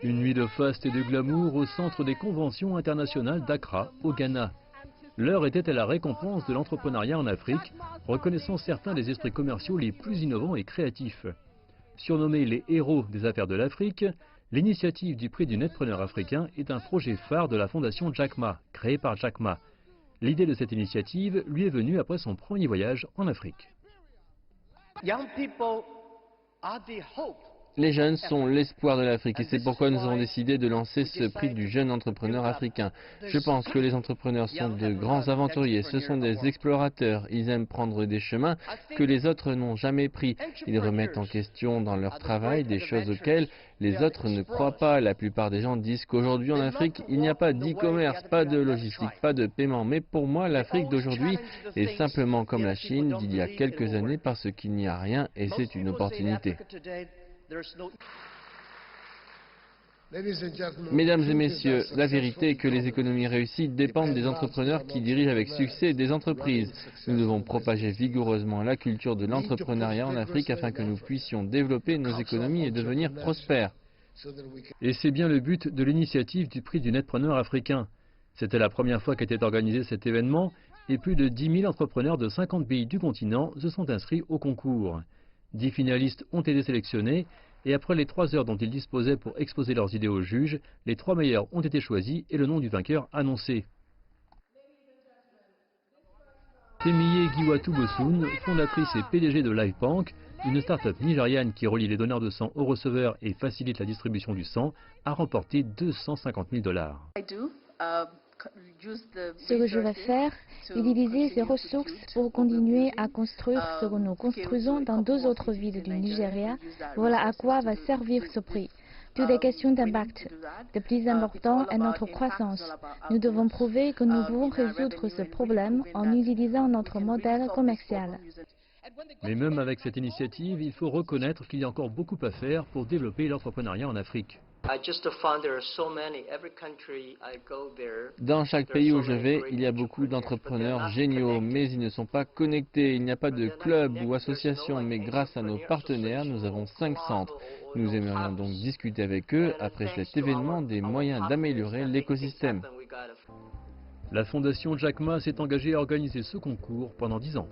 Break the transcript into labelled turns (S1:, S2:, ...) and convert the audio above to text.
S1: Une nuit de faste et de glamour au centre des conventions internationales d'Accra, au Ghana. L'heure était à la récompense de l'entrepreneuriat en Afrique, reconnaissant certains des esprits commerciaux les plus innovants et créatifs. Surnommée les héros des affaires de l'Afrique, l'initiative du prix du Netpreneur africain est un projet phare de la fondation Jack Ma, créée par Jack Ma. L'idée de cette initiative lui est venue après son premier voyage en Afrique.
S2: Les jeunes sont l'espoir de l'Afrique et c'est pourquoi nous avons décidé de lancer ce prix du jeune entrepreneur africain. Je pense que les entrepreneurs sont de grands aventuriers, ce sont des explorateurs, ils aiment prendre des chemins que les autres n'ont jamais pris. Ils remettent en question dans leur travail des choses auxquelles les autres ne croient pas. La plupart des gens disent qu'aujourd'hui en Afrique, il n'y a pas d'e-commerce, pas de logistique, pas de paiement. Mais pour moi, l'Afrique d'aujourd'hui est simplement comme la Chine d'il y a quelques années parce qu'il n'y a rien et c'est une opportunité. Mesdames et messieurs, la vérité est que les économies réussies dépendent des entrepreneurs qui dirigent avec succès des entreprises. Nous devons propager vigoureusement la culture de l'entrepreneuriat en Afrique afin que nous puissions développer nos économies et devenir prospères.
S1: Et c'est bien le but de l'initiative du prix du Netpreneur africain. C'était la première fois qu'était organisé cet événement et plus de 10 000 entrepreneurs de 50 pays du continent se sont inscrits au concours. 10 finalistes ont été sélectionnés et après les 3 heures dont ils disposaient pour exposer leurs idées aux juges, les 3 meilleurs ont été choisis et le nom du vainqueur annoncé. Temiye Giwatu-Bosun, fondatrice et PDG de LifeBank, une start-up nigériane qui relie les donneurs de sang aux receveurs et facilite la distribution du sang, a remporté 250 000 $.
S3: Ce que je vais faire, utiliser ces ressources pour continuer à construire ce que nous construisons dans 2 autres villes du Nigeria. Voilà à quoi va servir ce prix. Toutes les questions d'impact. Le plus important est notre croissance. Nous devons prouver que nous pouvons résoudre ce problème en utilisant notre modèle commercial.
S1: Mais même avec cette initiative, il faut reconnaître qu'il y a encore beaucoup à faire pour développer l'entrepreneuriat en Afrique.
S2: Dans chaque pays où je vais, il y a beaucoup d'entrepreneurs géniaux, mais ils ne sont pas connectés. Il n'y a pas de club ou association, mais grâce à nos partenaires, nous avons 5 centres. Nous aimerions donc discuter avec eux, après cet événement, des moyens d'améliorer l'écosystème.
S1: La fondation Jack Ma s'est engagée à organiser ce concours pendant 10 ans.